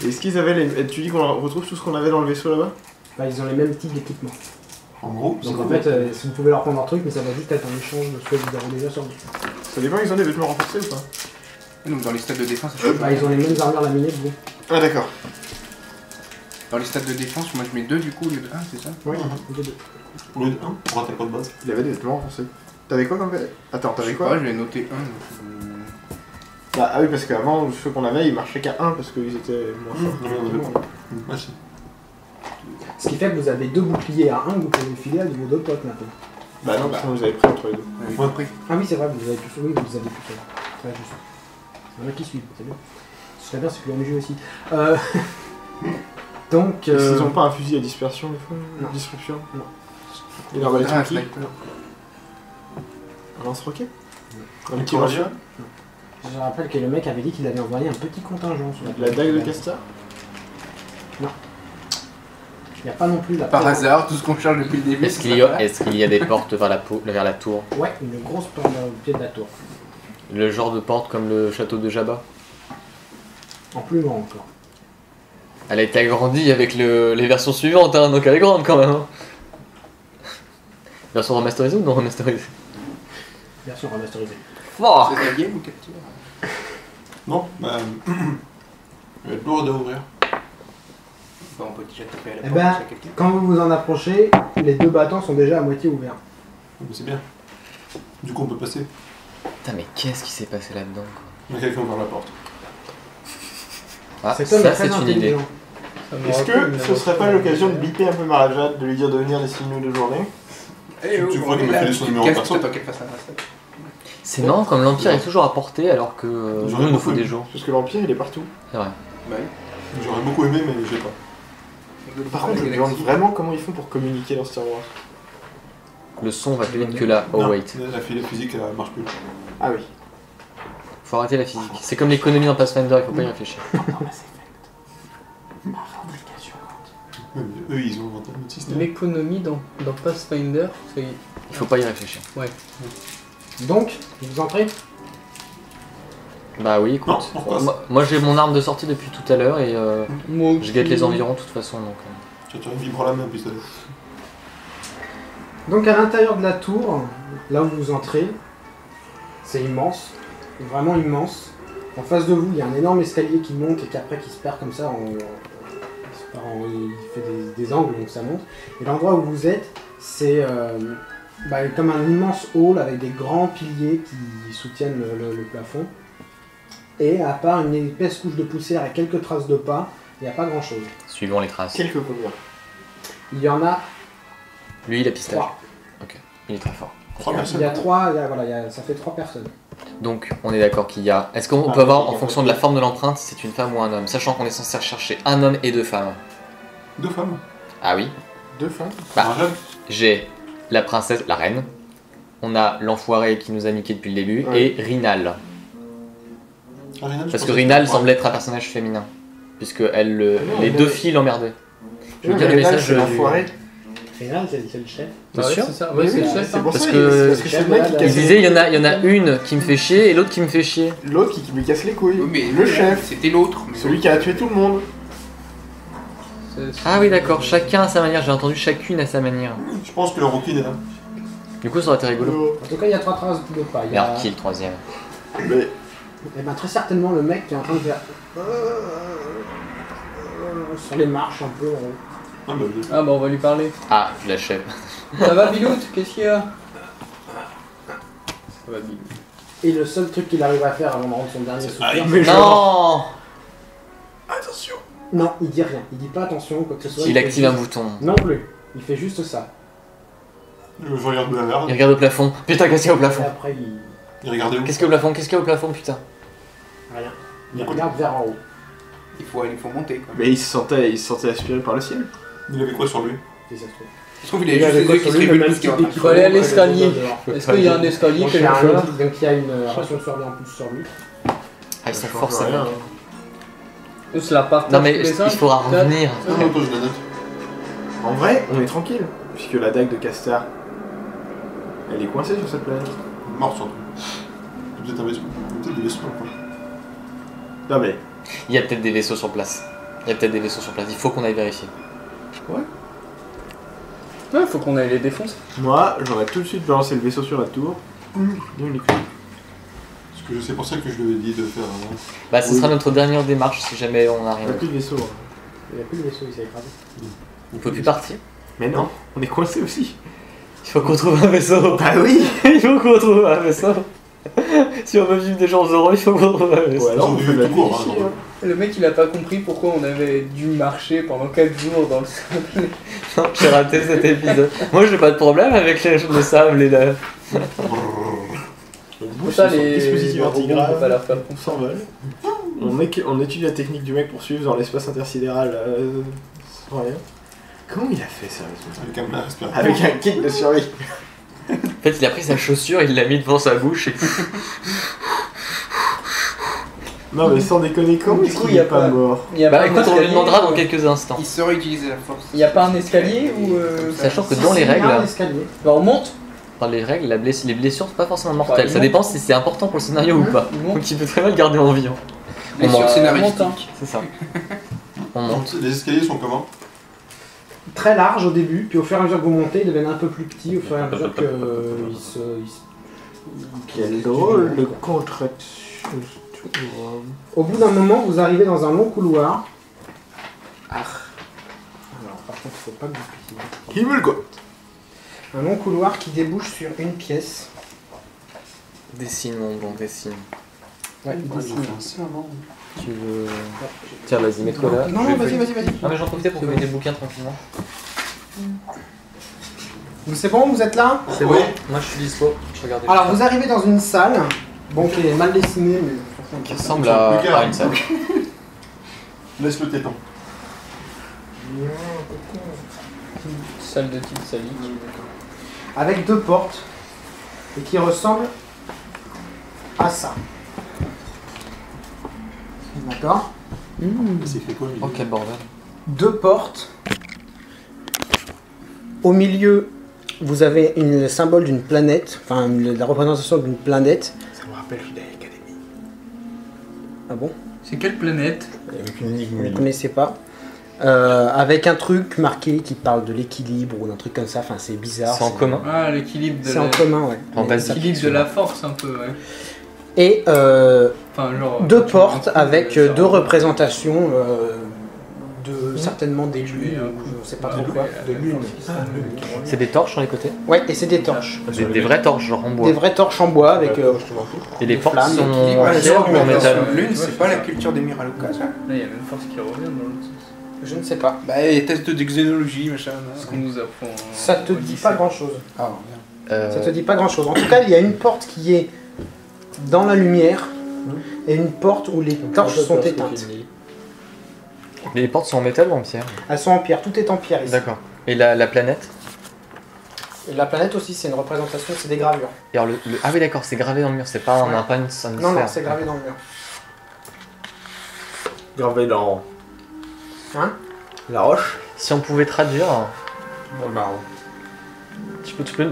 Est-ce qu'ils avaient les... Tu dis qu'on retrouve tout ce qu'on avait dans le vaisseau là-bas? Bah, ils ont les mêmes types d'équipement. En gros, Donc en fait, si vous pouvez leur prendre leur truc, mais ça va juste être en échange de ce que vous avez déjà sur vous. Ça dépend, ils ont des vêtements renforcés ou pas? Donc dans les stades de défense, ça change. Bah, ils ont les mêmes armures laminées que vous. Ah d'accord. Dans les stades de défense, moi je mets 2 du coup au lieu de 1, c'est ça? Oui, les deux. au lieu de 1, pourquoi t'as pas de base? Il avait des vêtements renforcés. T'avais quoi comme... Attends, Je t'avais sais quoi? pas, je l'ai noté 1. Bah, ah oui, parce qu'avant, ceux qu'on avait, ils marchaient qu'à 1 parce qu'ils étaient moins forts. Non, mais on avait pas. Ouais, si. Ce qui fait que vous avez 2 boucliers à 1 que vous pouvez filer à vos deux potes maintenant. Bah non, parce qu'on les avait pris entre les deux. Ouais. Pris. Ah oui, c'est vrai, vous avez tous. Oui, vous avez tous. Très juste. Il y en a qui suivent, c'est bien. Ce serait bien, c'est que l'OMG aussi. Donc. Ils ont pas un fusil à dispersion, des fois? Non. Disruption? Non. Il leur va les Ah, un tranquilles. sniper. Un lance-roquet? Un petit radia. Je rappelle que le mec avait dit qu'il avait envoyé un petit contingent sur La dague de Castor? Il n'y a pas non plus la. Par hasard, tout ce qu'on cherche depuis le début. Est-ce qu'il y a des portes vers la tour? Ouais, une grosse porte au pied de la tour. Le genre de porte comme le château de Jabba? En plus grand encore. Elle a été agrandie avec les versions suivantes, hein, donc elle est grande quand même. Hein. Version remasterisée ou non remasterisée? Version remasterisée. Fort. C'est la game ou capture? Non, bah. Il va être lourd à ouvrir. Bah, on peut déjà taper à la Eh porte ben, s'il y a quelqu'un. quand vous vous en approchez, les deux battants sont déjà à moitié ouverts. Mais c'est bien. Du coup, on peut passer. Putain, mais qu'est-ce qui s'est passé là-dedans quoi? Il y a quelqu'un ouvert la porte. Ah, Cet homme est ça très c'est une idée. intelligent. Est-ce que ce serait pas l'occasion de biper un peu Marajad, de lui dire de venir dessiner nous de journée? Tu crois qu'il m'a filé son numéro perso? Attends qu'elle fasse un master. C'est marrant comme l'Empire est toujours à portée alors que nous J'aurais il nous beaucoup faut des aimé. jours. Parce que l'Empire il est partout. C'est vrai. Bah oui. J'aurais beaucoup aimé, mais j'ai pas. Par contre, je me demande vraiment comment ils font pour communiquer dans Star Wars. Le son va plus vite que là. Oh Non, wait. La file physique, elle marche plus. Ah oui. Faut arrêter la physique. C'est comme l'économie dans Pathfinder, il faut pas y réfléchir. Ouais, mais eux, ils ont inventé un autre système. L'économie dans Pathfinder, c'est. Il faut pas y réfléchir. Ouais. Donc, vous entrez. Bah oui, écoute. Non, pourquoi Moi j'ai mon arme de sortie depuis tout à l'heure et Moi je guette les environs de toute façon donc. Tu as une vibre à la main, pistolet. Donc à l'intérieur de la tour, là où vous entrez, c'est immense, vraiment immense. En face de vous, il y a un énorme escalier qui monte et qui après qui se perd comme ça, il fait des angles donc ça monte. Et l'endroit où vous êtes, c'est comme un immense hall avec des grands piliers qui soutiennent le plafond. Et à part une épaisse couche de poussière et quelques traces de pas, il n'y a pas grand chose. Suivons les traces. Quelques combien? Il y en a Lui il a pistache. 3. Ok. Il est très fort. Il y a 3, ça fait 3 personnes. Donc on est d'accord qu'il y a. Est-ce qu'on Ah, peut avoir il y a en fonction de la forme de l'empreinte si c'est une femme ou un homme, sachant qu'on est censé rechercher un homme et 2 femmes. 2 femmes. Ah oui. 2 femmes? Bah, Un jeune. j'ai la princesse, la reine. On a l'enfoiré qui nous a niqué depuis le début Ouais. et Rinal. Ah, Rinal, je Parce que pensais Rinal c'était- semble être un personnage féminin. Puisque elle, non, les mais- 2 filles l'emmerdaient. Je veux Non, dire mais les là, messages c'est du- l'enfoiré. Final, c'est le chef. T'es Ouais, sûr c'est ça. Mais Ouais, c'est oui, le chef. c'est pour Parce ça, que- parce que c'est le mec qui Il casse disait il y en a une qui me fait chier et l'autre qui me fait chier. l'autre qui lui casse les couilles. Oui, mais le chef, c'était l'autre. mais celui qui a tué tout le monde. Ah oui d'accord, chacun à sa manière, j'ai entendu chacune à sa manière. Je pense que le Rookie est là. Du coup ça aurait été rigolo. En tout cas, il y a 3 traces de pas. Il y a... Merde, qui est le troisième? Mais Eh ben, très certainement le mec qui est en train de faire... sur les marches un peu. Ah, bah, Ah bah on va lui parler. Ah, la chef. Ça va Bilout? Qu'est-ce qu'il y a? Ça va Bilout. Et le seul truc qu'il arrive à faire avant de rendre son dernier soupir... mais Non. attention. Non, il dit rien. Il dit pas attention, quoi que ce soit. Il fait active un juste- bouton. Non plus. Il fait juste ça. je regarde de la merde. Il regarde au plafond. Putain, qu'est-ce qu'il y a au Et plafond? après, il... Il regardait où? Qu'est-ce qu'il y a au plafond? Qu'est-ce qu'il y a au plafond, putain? Rien. Il regarde vers en haut. Il faut monter quoi. Mais il se sentait aspiré par le ciel. Il avait quoi sur lui? Si ça se trouve. Je trouve qu'il Il est avait juste quoi les yeux qui sur se lui, le même révulsent. type Il faut aller à l'escalier. dehors. Est-ce qu'il y a un escalier Donc il y quelque a chose? donc il y a une ration de survie en plus sur lui. Ah, ils sont forts, ça. rien. On se la partage Non mais tous les il cinq. faudra revenir. Ah non, toi, je la note. En vrai, on est tranquille. Puisque la dague de Castar, elle est coincée sur cette planète. Mort surtout. Peut-être un vaisseau. Peut-être des vaisseaux encore. Non mais, Il y a peut-être des vaisseaux sur place. Il y a peut-être des vaisseaux sur place, il faut qu'on aille vérifier. Ouais, faut qu'on aille les défoncer. Moi, j'aurais tout de suite balancé le vaisseau sur la tour. Non, il est clé. Parce que c'est pour ça que je lui ai dit de faire avant. Bah, ce Oui. sera notre dernière démarche si jamais on n'a Il rien. n'y a plus de vaisseau. hein. Il n'y a plus de vaisseau, il s'est écrasé. On peut plus partir. Mais non, on est coincé aussi. Il faut qu'on trouve un vaisseau. Bah oui. Il faut qu'on trouve un vaisseau. Si on veut vivre des gens heureux, il faut qu'on trouve un vaisseau. Ouais, alors on Ils ont fait de la du tout court, vie ici, hein, hein. Le mec il a pas compris pourquoi on avait dû marcher pendant 4 jours dans le sable. Non, j'ai raté cet épisode. Moi, j'ai pas de problème avec le sable et la. On Pour bouge ça sur son les dispositif robots, on peut pas antigrave. leur faire On confiance. s'envole. On étudie la technique du mec pour suivre dans l'espace intersidéral sans rien. Comment il a fait sérieusement? Avec un respirateur. Avec un kit de survie. En fait, il a pris sa chaussure, il l'a mis devant sa bouche et. Non mais sans déconner, comment Du est-ce coup, qu'il y a est pas pas- mort? Il y a Bah, pas un écoute, on lui escalier, demandera dans quelques instants. Il saurait utiliser la force. Il y a pas un escalier ou Sachant que dans les Il y a un règles, escalier. Bah on monte. dans les règles, les blessures sont pas forcément Ouais, mortelles. ils Ça montent. dépend si c'est important pour le scénario ou pas. Ils montent. Donc, il peut très mal garder en vie. hein. Les On sur monte. scénaristiques. C'est ça. On monte. Les escaliers sont comment? Très large au début, puis au fur et à mesure que vous montez, ils deviennent un peu plus petits, au fur et à mesure que Quel drôle de contraction. Au bout d'un moment, vous arrivez dans un long couloir. Alors, par contre, il faut pas que vous cliquiez. Qui veut le quoi? Un long couloir qui débouche sur une pièce. Dessine, mon bon, dessine. Ouais, dessine. Tu veux. Tiens, vas-y, mets-toi là. Non, Je vais- vas-y. Non, mais j'en profitais pour mettre des bouquins tranquillement. C'est bon, vous êtes là? C'est bon. Moi, je suis dispo. Je regarde. Alors, vous arrivez dans une salle, bon, qui est mal dessinée, mais... Qui ressemble à une salle. Laisse le téton. Salle de type salique. Avec deux portes, et qui ressemble à ça. D'accord? C'est fait quoi lui? Oh, quel bordel. Deux portes. Au milieu, vous avez le symbole d'une planète, enfin la représentation d'une planète. Ça me rappelle Jedi Academy. Ah bon? C'est quelle planète? Avec une énigme. Vous ne connaissez pas. Avec un truc marqué qui parle de l'équilibre ou d'un truc comme ça, enfin c'est bizarre. C'est en commun. Ah, l'équilibre de C'est en commun, ouais. En Mais basique. ça- l'équilibre de la force un peu, ouais. Et Enfin, genre. deux quand tu portes montes, avec ça deux remonte. représentations de certainement des lunes, je ne sais pas trop quoi. De lune. C'est des torches sur les côtés. Ouais, et c'est des torches. Des vraies torches, genre en bois. Des vraies torches en bois avec. Et les des portes flammes, sont l'équilibre, en les pierre orgues, ou en la métal. Lune, c'est pas la culture des Miraluka, ça? Là, il y a même force qui revient dans l'autre sens. Je ne sais pas. Bah, les tests de xénologie, machin. Ce qu'on nous apprend. Ça te dit pas grand chose. Ah, Ça te dit pas grand chose. En tout cas, il y a une porte qui est dans la lumière et une porte où les torches sont éteintes. Les portes sont en métal ou en pierre? Elles sont en pierre, tout est en pierre ici. D'accord. Et la planète? Et la planète aussi, c'est une représentation, c'est des gravures. Et alors ah oui, d'accord, c'est gravé dans le mur, c'est pas, Ouais. pas une Non, non, sphère. c'est gravé dans le mur. Gravé dans Hein? la roche. Si on pouvait traduire,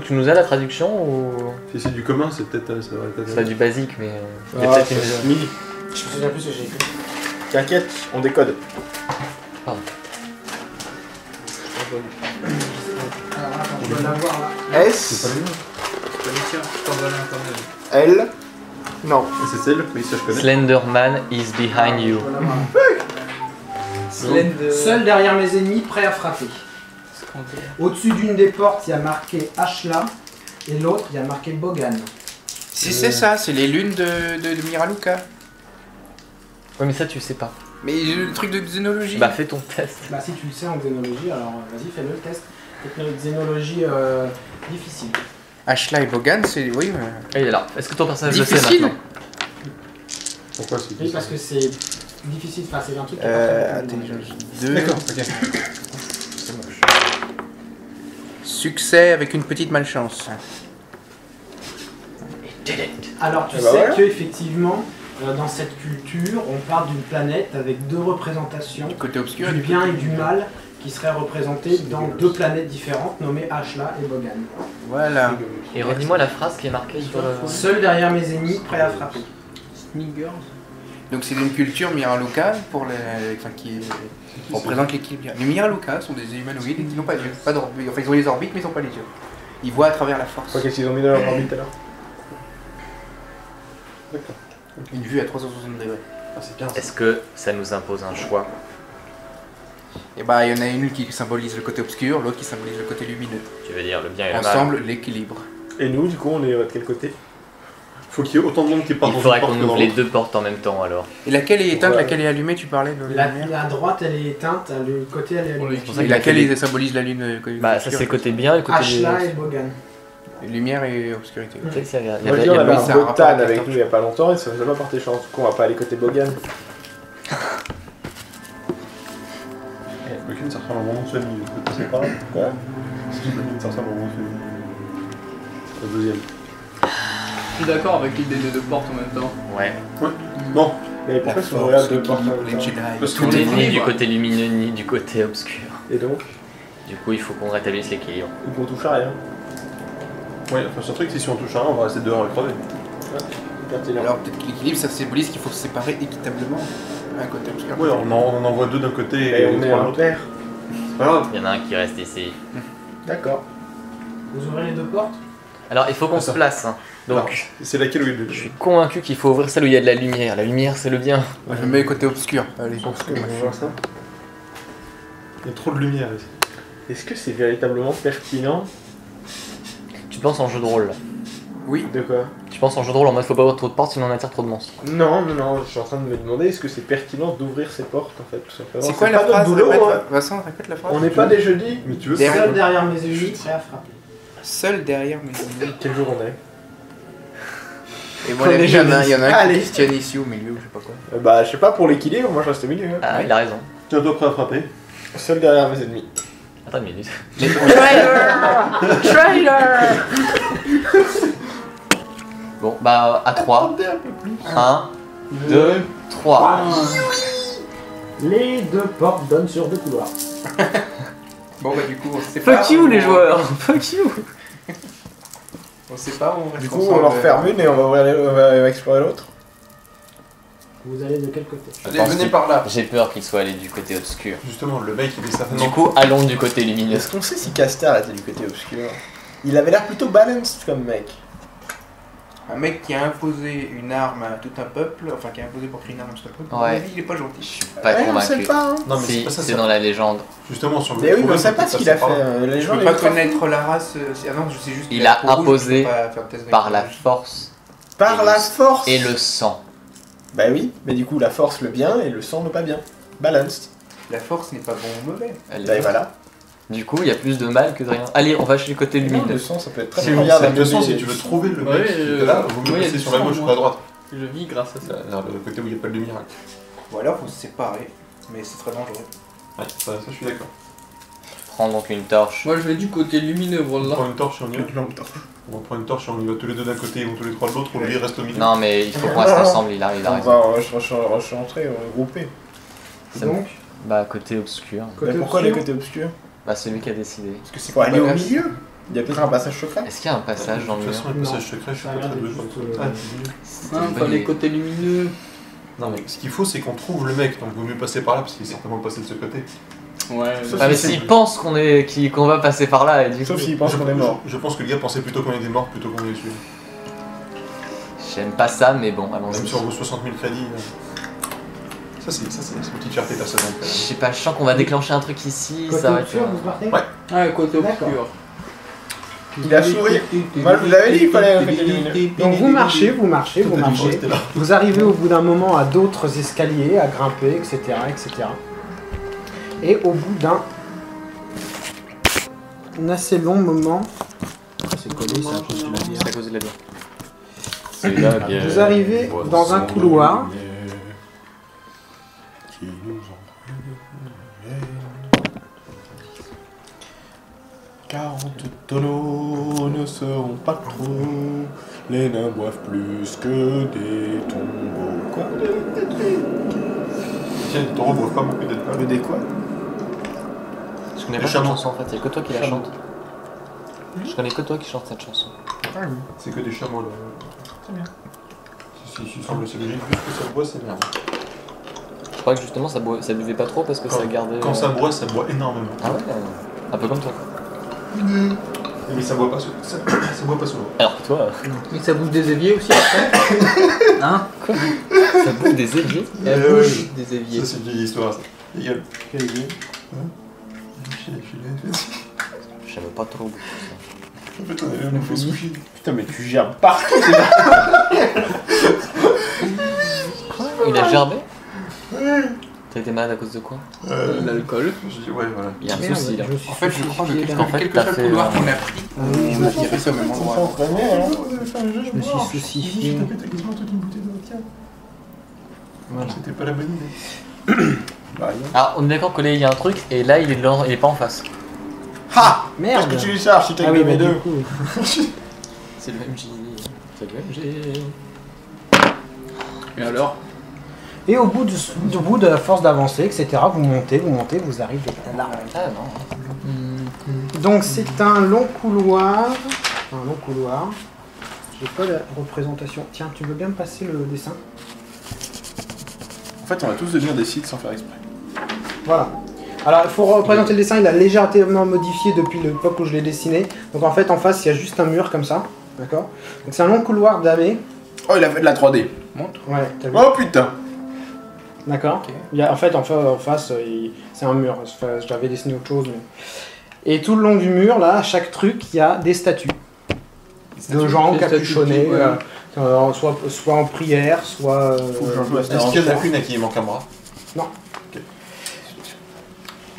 tu nous as la traduction ou Si c'est du commun, c'est peut-être. Ça va être c'est pas du basique, mais il y a Ah, peut-être c'est une. midi. Je me souviens plus ce que j'ai écrit. T'inquiète, on décode. Alors, attends, je dois l'avoir là. S, Tiens, je t'envoie l'internet. L, non. C'est celle? Oui, ça je connais. Slenderman is behind you. Je dois l'avoir. Slender. Seul derrière mes ennemis, prêt à frapper. Au-dessus d'une des portes, il y a marqué Ashla, et l'autre, il y a marqué Bogan. Si c'est ça, c'est les lunes de Miraluka. Ouais, mais ça tu sais pas. Mais le truc de xénologie. Bah fais ton test. Bah si tu le sais en xénologie, alors vas-y, fais-le le test. Xénologie difficile. Ashla et Bogan, c'est. Oui, mais. Et il est là. Est-ce que ton personnage le sait Difficile. maintenant? Pourquoi c'est Oui, parce que c'est difficile, enfin c'est un truc qui est pas très commun. Intelligence 2. D'accord, ok. Succès avec une petite malchance. Alors tu bah sais voilà. que effectivement, dans cette culture, on parle d'une planète avec deux représentations, Côté obscur du et bien et du mal, qui seraient représentées dans deux planètes différentes nommées Ashla et Bogan. Voilà. Et redis-moi la phrase qui est marquée sur le. Seul derrière mes ennemis, prêt à frapper. Sniggers. Donc c'est une culture Miraluka pour les... enfin, qui représente l'équilibre. Les Miraluka sont des humanoïdes qui n'ont pas d'yeux. Pas d'orbite. Enfin, ils ont les orbites, mais ils n'ont pas les yeux. Ils voient à travers la force. Qu'est-ce qu'ils ont mis dans leur orbite alors? D'accord. Une vue à 360 degrés. Ah, c'est bien. Est-ce que ça nous impose un choix? Et bah, il y en a une qui symbolise le côté obscur, l'autre qui symbolise le côté lumineux. Tu veux dire le bien et le mal? Ensemble, l'équilibre. Et nous, du coup, on est de quel côté? Faut qu'il y ait autant de monde qui parte Il dans faudrait une porte qu'on que dans ouvre les l'autre. deux portes en même temps alors. Et laquelle est éteinte, Ouais. laquelle est allumée? Tu parlais de La, lumière. la droite elle est éteinte, le côté elle est allumée. pour ça Et qu'il a laquelle fait des- symbolise la lune? Bah ça c'est côté bien et côté Ashla et Bogan. Lumière et obscurité. Tu sais que c'est- Moi, je dis, on avait oui, un ça a un rapport Botan avec la avec torche. nous il y a pas longtemps et ça nous a pas porté chance. Du coup, on va pas aller côté Bogan. Aucune, ça ressemble à un moment de famille. C'est pas Quoi? Si Aucune, ça ressemble à un moment de famille. La deuxième. Je suis d'accord avec l'idée des deux portes en même temps. Ouais. Non, Mais La pourquoi si on force, regarde deux portes en l'équilibre, même les temps? Jedi. Parce que Tout les n'est ni du livres. côté lumineux ni du côté obscur. Et donc, Du coup il faut qu'on rétablisse l'équilibre. on touche à rien. ouais, enfin, c'est un truc, si on touche à un, on va rester dehors à le crever. Pertinent. Alors peut-être que l'équilibre, ça symbolise qu'il faut se séparer équitablement. Un côté obscur. Ouais, on en envoie deux d'un côté Et et on est trois de un l'autre. paire. C'est pas grave. Il y en a un qui reste ici. D'accord. Vous ouvrez les deux portes? Alors il faut qu'on Ah, se ça. place. Hein. Non, Donc c'est laquelle où il je suis convaincu qu'il faut ouvrir celle où il y a de la lumière. La lumière c'est le bien. Moi, je me mets côté obscur. Allez, On va voir ça. Il y a trop de lumière ici. Est-ce que c'est véritablement pertinent? Tu penses en jeu de rôle là. Oui. De quoi? Tu penses en jeu de rôle en mode faut pas avoir trop de portes sinon on attire trop de monstres. Non, non, non, je suis en train de me demander est-ce que c'est pertinent d'ouvrir ces portes en fait, tout simplement. C'est quoi la pas notre phrase? boulot, Répète, hein. Vincent, répète la phrase. On n'est pas des jeudis. Mais tu veux Derrière- ça Seul derrière mes yeux, prêt à frapper. Seul derrière mes yeux. Quel jour on est? Et moi, On il est y en a un qui Allez. questionne ici au milieu, je sais pas quoi. Bah, je sais pas, pour l'équilibre, moi je reste au milieu. Hein. Ah il a raison. Tiens-toi prêt à frapper. Seul derrière mes ennemis. Attends une minute. Bon bah à 3. 1, 2, 3. Les deux portes donnent sur deux couloirs. Bon, bah, du coup, on se sépare. Fuck you les joueurs. Fuck you. On se sépare, on reste Du coup, ensemble. on leur ferme une et on va explorer l'autre. Vous allez de quel côté? Allez, venez par là. J'ai peur qu'il soit allé du côté obscur. Justement, le mec il est certainement. Du coup allons du côté lumineux. Est-ce qu'on sait si Caster était du côté obscur? Il avait l'air plutôt balanced comme mec. Un mec qui a imposé une arme à tout un peuple, enfin qui a imposé pour créer une arme à tout un peuple, Ouais. à mon avis, il est pas gentil. Pas Ouais, on sait convaincu. pas, hein. Non, mais c'est Si, pas ça, c'est dans la légende. Justement, sur le. Mais oui, mais on problème, sait pas c'est ce que qu'il a ça fait. sépare. Les Je gens peux ils pas croient- connaître la race. Ah non, je sais juste Il qu'il a la peau rouge, imposé je peux pas faire de test Par la d'âge. force Par la force. et le sang. Bah oui, mais du coup la force le bien et le sang le pas bien. Balanced. La force n'est pas bon ou mauvais. Elle Bah est- voilà. Du coup il y a plus de mal que de rien. Allez on va chez le côté Le lumineux. sang ça peut être très Si bien. on Regarde, de toute façon, Amélie, si tu veux trouver le Ouais, mec qui est là, vaut mieux ouais, y a passer du sur la sang, gauche moi. que à droite. Je vis grâce à ça. Vers le côté où il n'y a pas de lumière. Ou alors, faut se séparer. Mais c'est très dangereux. Ouais, ça je suis d'accord. Prends donc une torche. Moi je vais du côté lumineux, On voilà. prend une torche et on y va. On va prendre une torche et on y va tous les deux d'un côté ou tous les trois de l'autre, ou lui reste au milieu. Non mais il faut qu'on reste ensemble, il a On raison. va recentrer, regrouper. C'est Donc, Bah côté obscur. côté Mais pourquoi obscur, les côtés obscurs? Bah c'est lui qui a décidé. Parce que c'est Faut aller au badass. milieu. Il y a peut-être un passage secret. Est-ce qu'il y a un passage dans De le toute mur façon, un Non. passage secret, je suis Ça a pas l'air très d'être doué pour juste, ça. C'est Hein, une bonne fallait idée. côté lumineux. Non, mais ce qu'il faut, c'est qu'on trouve le mec, donc il vaut mieux passer par là, parce qu'il est certainement passé de ce côté. Ouais. Sauf Ah mais si s'il pense qu'on va passer par là et du coup... Sauf s'il pense qu'on est mort. Je pense que le gars pensait plutôt qu'on était mort plutôt qu'on est dessus. J'aime pas ça mais bon Même allons-y. si on vaut 60 000 crédits. Ça, c'est une petite fierté personnelle. Je sais pas, je sens qu'on va déclencher un truc ici, côté ça va être... obscur, vous partez? Ouais. Ah, côté D'accord. obscur. Il a souri. Moi je vous avais dit qu'il fallait un côté lumineux. Donc vous marchez, vous marchez, vous marchez. Vous arrivez au bout d'un moment à d'autres escaliers à grimper, etc., etc. Et au bout d'un assez long moment, ah, c'est collé ça, à cause de la bière. C'est à cause de la bière. C'est la bière. Vous arrivez dans un couloir. Qui nous 40 tonneaux ne seront pas trop. Les nains boivent plus que des tombeaux. Quoi? Tiens, les taureaux boivent pas beaucoup d'alcool. Le dé quoi? Je connais Les pas cette chameaux. chanson en fait, il y a que toi qui la chante. Je connais que toi qui chante cette chanson. C'est que des chameaux là. Si, sur le CBG, plus que ça boit, c'est merde. Je crois que justement ça buvait pas trop parce que ça gardait. Quand ça boit énormément. Ah ouais, un peu comme toi. Mais ça boit pas sous ça boit pas souvent. Alors que toi, Mais ça bouffe des éviers aussi après. Hein? ça bouffe des éviers. Elle bouge des éviers. Ça, c'est une vieille histoire, ça. Les gueules. Quelle idée. Je savais pas trop. En fait, on a fait sushi. Putain, mais tu gères partout. Il a gerbé. T'as été malade à cause de quoi? L'alcool. Je dis, ouais, voilà. Il y a un Merde, souci là. je me suis En fait, je fait crois que chier, quel là. En fait, que t'as soit le fait, couloir qu'on a pris, Oui, on a tiré ça au même endroit. Je me suis soucié. T'as quasiment toute une bouteille de vodka. Voilà. C'était pas la bonne idée. Bah, non. Alors on est d'accord que là il y a un truc et là il est pas en face. Ha! Merde. Qu'est-ce que tu lui charges si t'as Ah que oui, mes mais deux? du coup. C'est le MJ. C'est le MJ. Et alors? Et au bout de la force d'avancer, etc., vous montez, vous arrivez là. Ah non. Donc c'est un long couloir. Un long couloir. J'ai pas la représentation. Tiens, tu veux bien me passer le dessin? En fait, on va tous devenir des sites sans faire exprès. Voilà. Alors il faut représenter le dessin, il a légèrement modifié depuis l'époque où je l'ai dessiné. Donc en fait en face il y a juste un mur comme ça. D'accord? Donc c'est un long couloir damier. Oh, il a fait de la 3D. Montre. Ouais, t'as vu? Oh putain! D'accord. Ok. Il y a, en fait, en face, c'est un mur. Enfin, j'avais dessiné autre chose. Mais... Et tout le long du mur, là, à chaque truc, il y a des statues. De gens Des capuchonnés, statues, ouais. soit en prière, soit... Faut que j'en joue à Est-ce qu'il y en a une à qui il manque un bras? Non. Ok.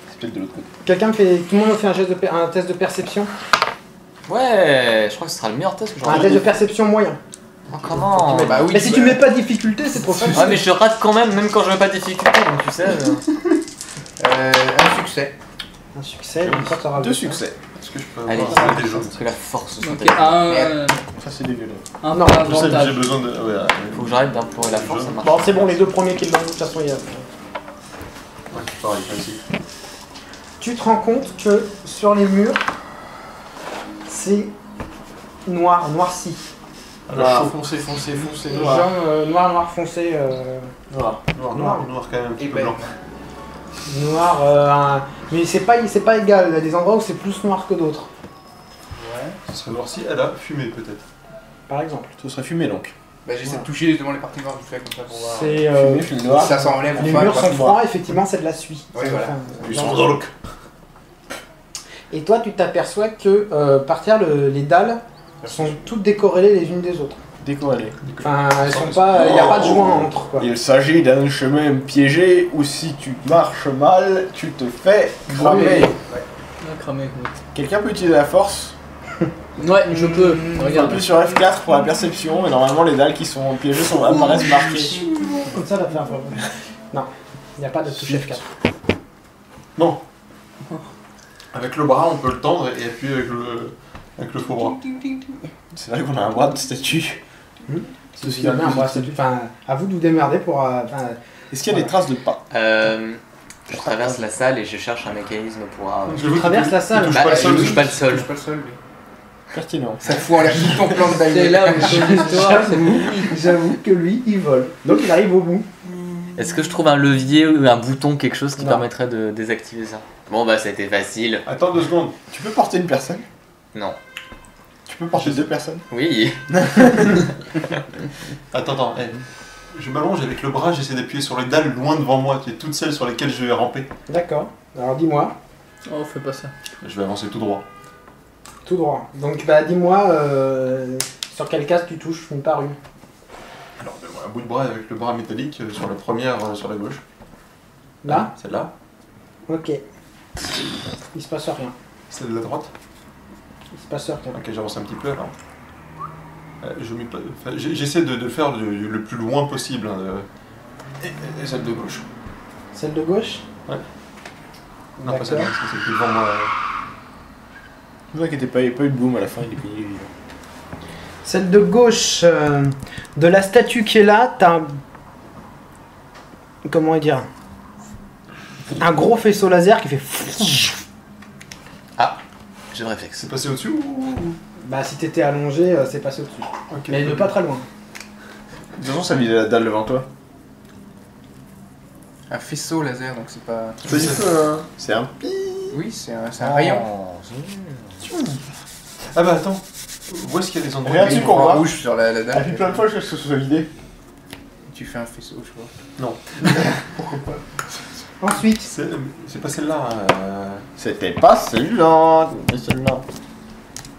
C'est peut-être de l'autre côté. Quelqu'un fait... Tout le monde fait un test de perception. Ouais, je crois que ce sera le meilleur test que Un j'aurai. test de perception moyen. Oh, comment? Bah oui, Mais si tu mets pas de difficulté, c'est trop facile. Ouais mais je rate quand même quand je mets pas de difficulté donc tu sais. Un succès. Un succès, donc ça t'auras 2 succès. Est-ce que je peux Allez, avoir des gens? parce que la force sur Ok, ta vie. Ça, c'est des violets. un Non, par Je sais que j'ai avantage. besoin de. Ouais, Faut que j'arrête d'implorer la force, ça marche. Bon, c'est bon, les deux premiers qui l'ont, de toute façon, il y a... ouais, pareil, ici. Tu te rends compte que sur les murs, c'est noir, noirci. Alors, foncé, noir. Noir foncé, Noir quand même, un petit Et peu ben, blanc. noir, mais c'est pas égal, il y a des endroits où c'est plus noir que d'autres, ouais. Ce serait noirci à la fumée peut-être. par exemple. Ce serait fumé donc. Bah j'essaie de toucher justement les parties noires du fait comme ça pour voir. C'est, Fumé, film noir. Si ça s'enlève les enfin, murs quoi. sont froids, effectivement c'est de la suie. Oui, voilà. Ils sont dans le. Et toi tu t'aperçois que par terre les dalles sont toutes décorrélées les unes des autres. Décorrélé. Enfin elles sont pas, il n'y a pas de joint entre quoi. Il s'agit d'un chemin piégé où si tu marches mal, tu te fais cramer. Ah, cramé, oui. Quelqu'un peut utiliser la force? Ouais, je peux. On Regarde. appuie sur F4 pour la perception et normalement les dalles qui sont piégées apparaissent marquées. Comme ça la faire. Non, il n'y a pas de touche F4. Non. Avec le bras, on peut le tendre et appuyer avec le faux bras. C'est vrai qu'on a un bras de statue. C'est aussi bien, enfin, à vous de vous démerder pour... Est-ce qu'il y a des traces de pas? Je traverse la salle et je cherche un mécanisme pour. Tu traverses la salle. touche Bah, pas le je sol. touche pas le sol. Je touche pas le sol, lui. Pertinent. Ça fout en l'air tout ton plan de C'est daille. là où l'histoire, c'est J'avoue que lui, il vole. Donc il arrive au bout. Est-ce que je trouve un levier ou un bouton, quelque chose qui Non. permettrait de désactiver ça? Bon bah ça a été facile. Attends 2 secondes. Tu peux porter une personne? Non. Tu peux porter 2 personnes? Oui. Attends. Je m'allonge avec le bras, j'essaie d'appuyer sur les dalles loin devant moi, qui est toutes celles sur lesquelles je vais ramper. D'accord. Alors dis-moi, Oh, fais pas ça. Je vais avancer tout droit. tout droit. Donc bah dis-moi sur quelle case tu touches une par une. Alors, un bout de bras avec le bras métallique sur la première, sur la gauche. Là? Celle-là. Ok. Il se passe rien. Celle de la droite. Il se passe rien. Ok, j'avance un petit peu alors. J'essaie de le faire le plus loin possible. Hein, et celle de gauche. Celle de gauche? Ouais. Non, pas D'accord. celle-là, parce que c'est plus devant moi. Ne vous inquiétez pas, il n'y a pas eu de boom à la fin, il est payé. Celle de gauche, de la statue qui est là, t'as un... Comment dire? Un gros faisceau laser qui fait... J'ai le réflexe. C'est passé au-dessus ou... Bah si t'étais allongé, c'est passé au-dessus. Ok. Mais de pas très loin. toute façon, ça vise la dalle devant toi. Un faisceau laser, donc c'est pas. Pas du tout, hein. C'est un pi. Oui, c'est un rayon. Ah bah attends, où est-ce qu'il y a des endroits Regarde, où- tu qu'on voit. rouge sur la Et dalle. puis plein de fois, je cherche que ce soit vidé. Tu fais un faisceau, je vois. Pourquoi pas? Ensuite, C'est pas celle-là. C'était pas celle-là, mais celle-là.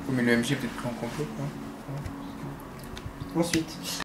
Oh, mais le MJ est peut-être plus en complot. Hein. ensuite.